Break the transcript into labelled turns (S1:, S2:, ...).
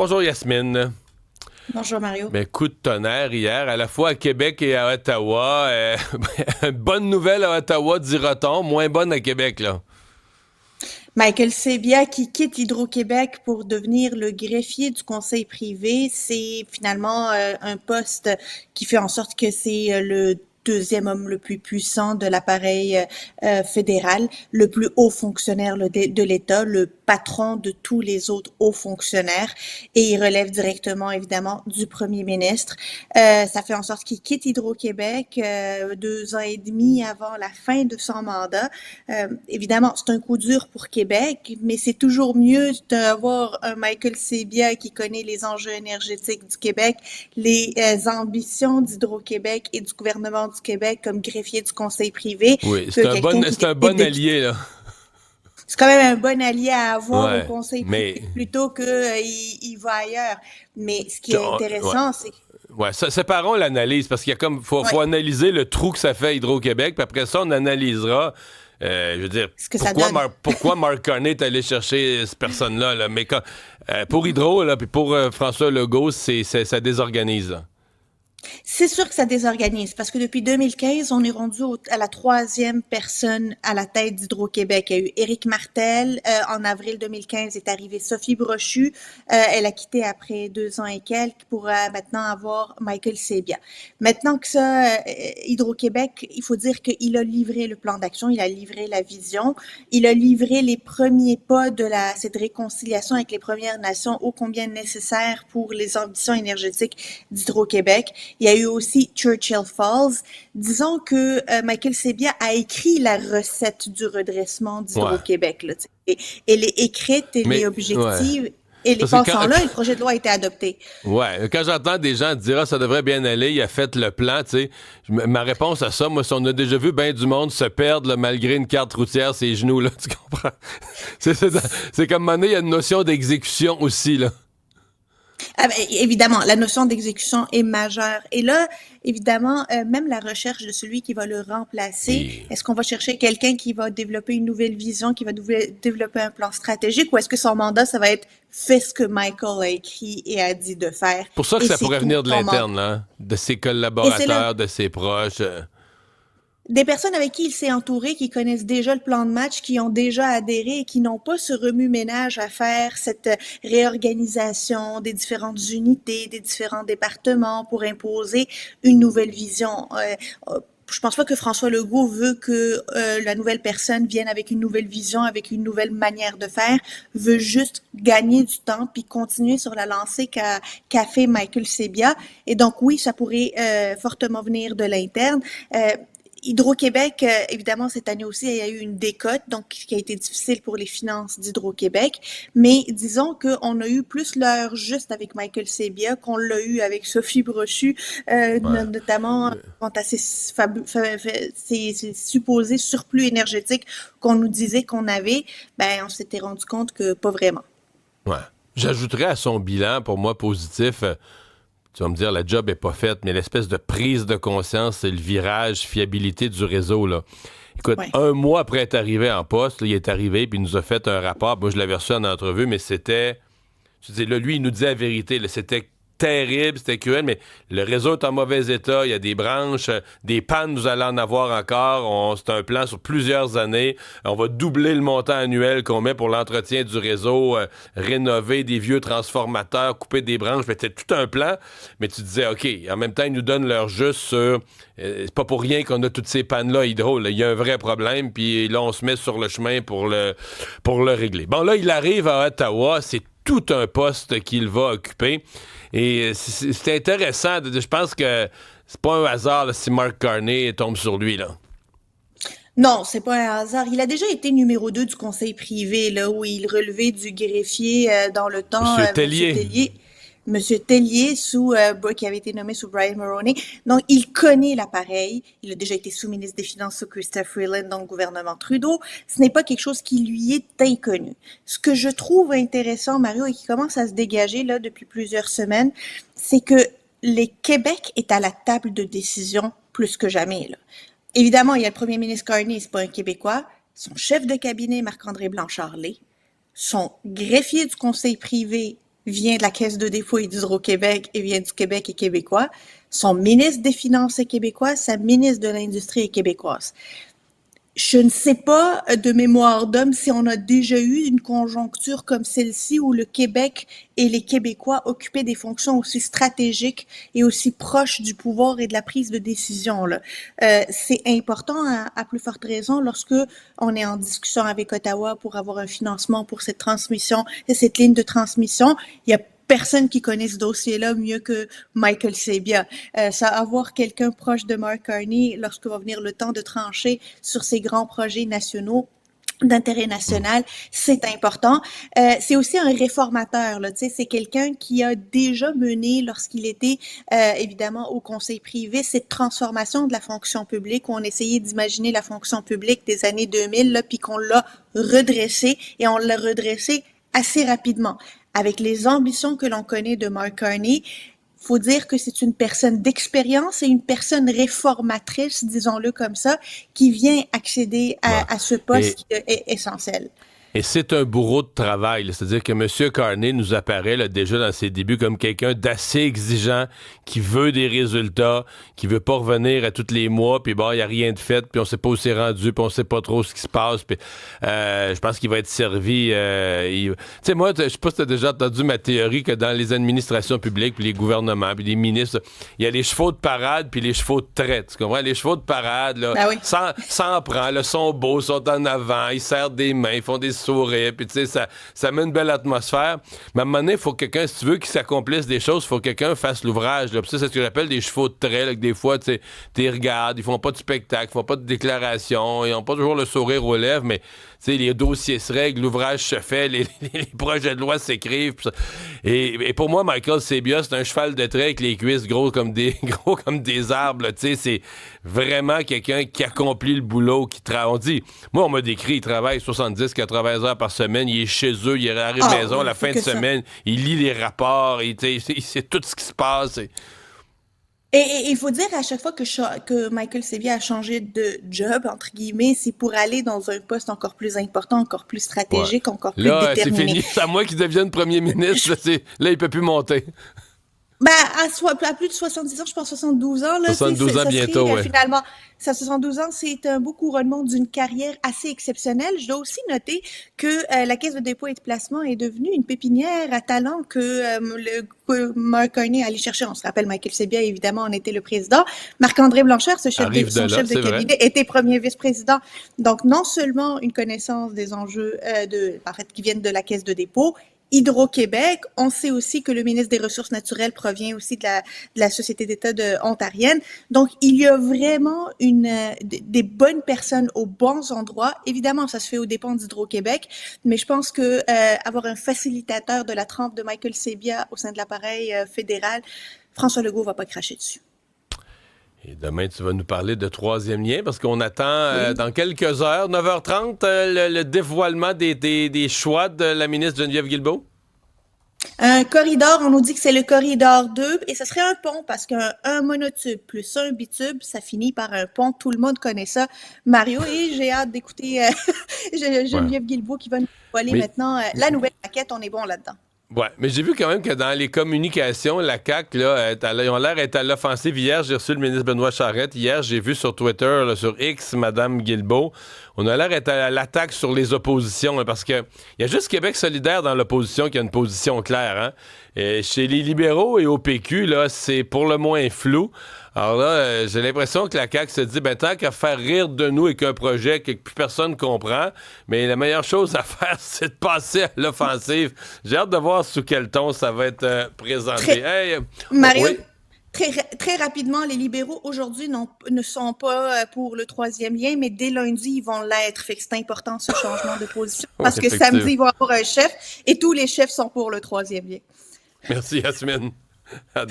S1: Bonjour Yasmine.
S2: Bonjour Mario.
S1: Ben, coup de tonnerre hier, à la fois à Québec et à Ottawa. Bonne nouvelle à Ottawa, dira-t-on, moins bonne à Québec, là.
S2: Michael Sebia qui quitte Hydro-Québec pour devenir le greffier du conseil privé, c'est finalement un poste qui fait en sorte que c'est le deuxième homme le plus puissant de l'appareil fédéral, le plus haut fonctionnaire de l'État, le patron de tous les autres hauts fonctionnaires, et il relève directement évidemment du premier ministre. Ça fait en sorte qu'il quitte Hydro-Québec 2 ans et demi avant la fin de son mandat. Évidemment, c'est un coup dur pour Québec, mais c'est toujours mieux d'avoir un Michael Sebia qui connaît les enjeux énergétiques du Québec, les ambitions d'Hydro-Québec et du gouvernement du Québec comme greffier du conseil privé,
S1: Oui,
S2: que quelqu'un qui
S1: c'est un
S2: décide
S1: bon
S2: de quitter.
S1: allié, là.
S2: C'est quand même un bon allié à avoir au
S1: Ouais,
S2: conseil privé
S1: mais...
S2: plutôt que il va ailleurs. Mais ce qui
S1: tu-
S2: est
S1: on- ouais.
S2: intéressant, c'est
S1: Ouais, séparons l'analyse, parce qu'il y a comme...
S2: ouais,
S1: Faut analyser le trou que ça fait à Hydro-Québec, puis après ça, on analysera... je veux dire,
S2: ce que ça donne.
S1: pourquoi Mark Carney est allé chercher cette personne-là, là? Mais pour Hydro, là, puis pour François Legault, ça désorganise, là.
S2: C'est sûr que ça désorganise parce que depuis 2015, on est rendu à la troisième personne à la tête d'Hydro-Québec. Il y a eu Éric Martel. En avril 2015 est arrivée Sophie Brochu. Elle a quitté après 2 ans et quelques pour maintenant avoir Michael Sebia. Maintenant que ça, Hydro-Québec, il faut dire qu'il a livré le plan d'action, il a livré la vision, il a livré les premiers pas de cette réconciliation avec les Premières Nations ô combien nécessaire pour les ambitions énergétiques d'Hydro-Québec. Il y a eu aussi Churchill Falls. Disons que Michael Sebia a écrit la recette du redressement
S1: Ouais.
S2: d'Hydro-Québec. Là, elle est écrite, elle est
S1: Mais, ouais.
S2: objective. Et les
S1: Parce que
S2: passants là, et le projet de loi a été adopté.
S1: ouais, quand j'entends des gens dire ah, ça devrait bien aller, il a fait le plan, tu sais, ma réponse à ça, moi, c'est on a déjà vu bien du monde se perdre là, malgré une carte routière, ses genoux, là, tu comprends? C'est, c'est, c'est comme à un moment donné, il y a une notion d'exécution aussi, là.
S2: Ah ben, évidemment, la notion d'exécution est majeure. Et là, évidemment, même la recherche de celui qui va le remplacer,
S1: Et...
S2: est-ce qu'on va chercher quelqu'un qui va développer une nouvelle vision, qui va développer un plan stratégique, ou est-ce que son mandat, ça va être fait ce que Michael a écrit et a dit de faire,
S1: Pour ça que
S2: et
S1: ça
S2: c'est
S1: pourrait
S2: tout
S1: venir de
S2: son mandat.
S1: l'interne, là, hein, de ses
S2: Et c'est là,
S1: collaborateurs, de ses proches.
S2: des personnes avec qui il s'est entouré, qui connaissent déjà le plan de match, qui ont déjà adhéré et qui n'ont pas ce remue-ménage à faire, cette réorganisation des différentes unités, des différents départements pour imposer une nouvelle vision. Je pense pas que François Legault veut que la nouvelle personne vienne avec une nouvelle vision, avec une nouvelle manière de faire, veut juste gagner du temps puis continuer sur la lancée qu'a fait Michael Sebia. Et donc oui, ça pourrait fortement venir de l'interne. Hydro-Québec, évidemment, cette année aussi, il y a eu une décote, donc qui a été difficile pour les finances d'Hydro-Québec. Mais disons qu'on a eu plus l'heure juste avec Michael Sebia qu'on l'a eu avec Sophie Brochu,
S1: Ouais.
S2: notamment quant à ces supposés surplus énergétiques qu'on nous disait qu'on avait. Ben, on s'était rendu compte que pas vraiment.
S1: Ouais. J'ajouterais à son bilan, pour moi, positif, tu vas me dire, la job est pas faite, mais l'espèce de prise de conscience, c'est le virage, fiabilité du réseau, là. Écoute,
S2: Ouais.
S1: un mois après être arrivé en poste, là, il est arrivé, puis il nous a fait un rapport. Moi, je l'avais reçu en entrevue, mais c'était... Je dis, là, lui, il nous dit la vérité, là, c'était terrible, c'était cruel, mais le réseau est en mauvais état, il y a des branches, des pannes, vous allez en avoir encore. C'est un plan sur plusieurs années. On va doubler le montant annuel qu'on met pour l'entretien du réseau, rénover des vieux transformateurs, couper des branches. C'était tout un plan, mais tu disais, OK, en même temps, ils nous donnent leur juste sur... c'est pas pour rien qu'on a toutes ces pannes-là hydro. Là. Il y a un vrai problème, puis là, on se met sur le chemin pour le régler. Bon, là, il arrive à Ottawa, c'est tout un poste qu'il va occuper. Et c'est intéressant. Je pense que c'est pas un hasard là, si Mark Carney tombe sur lui, là.
S2: Non, c'est pas un hasard. Il a déjà été numéro 2 du conseil privé, là, où il relevait du greffier dans le temps,
S1: Monsieur
S2: Monsieur
S1: Tellier.
S2: Tellier. Monsieur Tellier, qui avait été nommé sous Brian Mulroney. Donc, il connaît l'appareil. Il a déjà été sous-ministre des Finances sous Chrystia Freeland dans le gouvernement Trudeau. Ce n'est pas quelque chose qui lui est inconnu. Ce que je trouve intéressant, Mario, et qui commence à se dégager là depuis plusieurs semaines, c'est que le Québec est à la table de décision plus que jamais, là. Évidemment, il y a le premier ministre Carney, c'est pas un Québécois. Son chef de cabinet, Marc-André Blanchard-Lé. Son greffier du conseil privé, vient de la Caisse de dépôt et d'Hydro-Québec et vient du Québec et québécois. Son ministre des Finances est québécois, sa ministre de l'Industrie est québécoise. Je ne sais pas de mémoire d'homme si on a déjà eu une conjoncture comme celle-ci où le Québec et les Québécois occupaient des fonctions aussi stratégiques et aussi proches du pouvoir et de la prise de décision. Là. C'est important à plus forte raison lorsque on est en discussion avec Ottawa pour avoir un financement pour cette transmission, cette ligne de transmission. Il y a personne qui connaît ce dossier-là mieux que Michael Sabia. Ça, avoir quelqu'un proche de Mark Carney lorsque va venir le temps de trancher sur ces grands projets nationaux d'intérêt national, c'est important. C'est aussi un réformateur, là, tu sais, c'est quelqu'un qui a déjà mené, lorsqu'il était évidemment au conseil privé, cette transformation de la fonction publique, où on essayait d'imaginer la fonction publique des années 2000, là, puis qu'on l'a redressée, et on l'a redressée assez rapidement. Avec les ambitions que l'on connaît de Mark Carney, faut dire que c'est une personne d'expérience et une personne réformatrice, disons-le comme ça, qui vient accéder à ce poste qui est essentiel.
S1: Et c'est un bourreau de travail. Là. C'est-à-dire que M. Carney nous apparaît là, déjà dans ses débuts comme quelqu'un d'assez exigeant, qui veut des résultats, qui veut pas revenir à tous les mois, puis bon, il n'y a rien de fait, puis on sait pas où c'est rendu, puis on sait pas trop ce qui se passe. Puis je pense qu'il va être servi. Tu sais, moi, je sais pas si tu as déjà entendu ma théorie que dans les administrations publiques, puis les gouvernements, puis les ministres, il y a les chevaux de parade, puis les chevaux de traite. Tu comprends? Les chevaux de parade, là,
S2: Ben oui.
S1: sans prend, là, sont beaux, sont en avant, ils serrent des mains, ils font des sourire, puis tu sais, ça met une belle atmosphère. Mais à un moment donné, il faut que quelqu'un, si tu veux qu'il s'accomplisse des choses, il faut que quelqu'un fasse l'ouvrage. Là. Puis ça, c'est ce que j'appelle des chevaux de trait, là, que des fois, tu sais, regardes, ils font pas de spectacle, ils font pas de déclaration, ils ont pas toujours le sourire aux lèvres, mais tu sais, les dossiers se règlent, l'ouvrage se fait, les projets de loi s'écrivent. Et pour moi, Michael Sabia, c'est un cheval de trait avec les cuisses gros comme des arbres. Tu sais, c'est vraiment quelqu'un qui accomplit le boulot, qui travaille. On dit, moi, on m'a décrit, il travaille 70-80 heures par semaine, il est chez eux, il arrive à la maison la fin de semaine, il lit les rapports, il sait tout ce qui se passe.
S2: Et il faut dire à chaque fois que Michael Sabia a changé de job, entre guillemets, c'est pour aller dans un poste encore plus important, encore plus stratégique, encore plus
S1: là,
S2: déterminé.
S1: C'est fini. C'est à moi qui devienne premier ministre. Là, il peut plus monter.
S2: Ben, à plus de 70 ans, je pense 72 ans, là,
S1: 72 ans bientôt,
S2: serait,
S1: ouais.
S2: finalement, ça 72 ans, c'est un beau couronnement d'une carrière assez exceptionnelle. Je dois aussi noter que la Caisse de dépôt et de placement est devenue une pépinière à talent que Mark Carney allait chercher. On se rappelle, Michael Sabia, évidemment, en était le président. Marc-André Blanchard, son chef de cabinet, était premier vice-président. Donc, non seulement une connaissance des enjeux qui viennent de la Caisse de dépôt, Hydro-Québec, on sait aussi que le ministre des Ressources naturelles provient aussi de la Société d'État ontarienne. Donc, il y a vraiment des bonnes personnes aux bons endroits. Évidemment, ça se fait aux dépens d'Hydro-Québec, mais je pense que avoir un facilitateur de la trempe de Michael Sabia au sein de l'appareil fédéral, François Legault va pas cracher dessus.
S1: Et demain, tu vas nous parler de troisième lien, parce qu'on attend dans quelques heures, 9h30, le dévoilement des choix de la ministre Geneviève Guilbeault.
S2: Un corridor, on nous dit que c'est le corridor 2, et ce serait un pont, parce qu'un monotube plus un bitube, ça finit par un pont. Tout le monde connaît ça, Mario, et j'ai hâte d'écouter Geneviève Guilbeault qui va nous voiler maintenant la nouvelle maquette. On est bon là-dedans.
S1: Ouais, mais j'ai vu quand même que dans les communications, la CAQ, là, ils ont l'air d'être à l'offensive. Hier, j'ai reçu le ministre Benoît Charette. Hier, j'ai vu sur Twitter, là, sur X, Mme Guilbeault. On a l'air d'être à l'attaque sur les oppositions, là, parce que il y a juste Québec solidaire dans l'opposition qui a une position claire. Hein? Et chez les libéraux et au PQ, là, c'est pour le moins flou. Alors là, j'ai l'impression que la CAQ se dit, tant qu'à faire rire de nous et qu'un projet que plus personne comprend, mais la meilleure chose à faire, c'est de passer à l'offensive. J'ai hâte de voir sous quel ton ça va être présenté.
S2: Mario, oui? Très rapidement, les libéraux aujourd'hui ne sont pas pour le troisième lien, mais dès lundi, ils vont l'être. Fait que c'est important ce changement de position. Parce que samedi, ils vont avoir un chef et tous les chefs sont pour le troisième lien.
S1: Merci, Yasmine.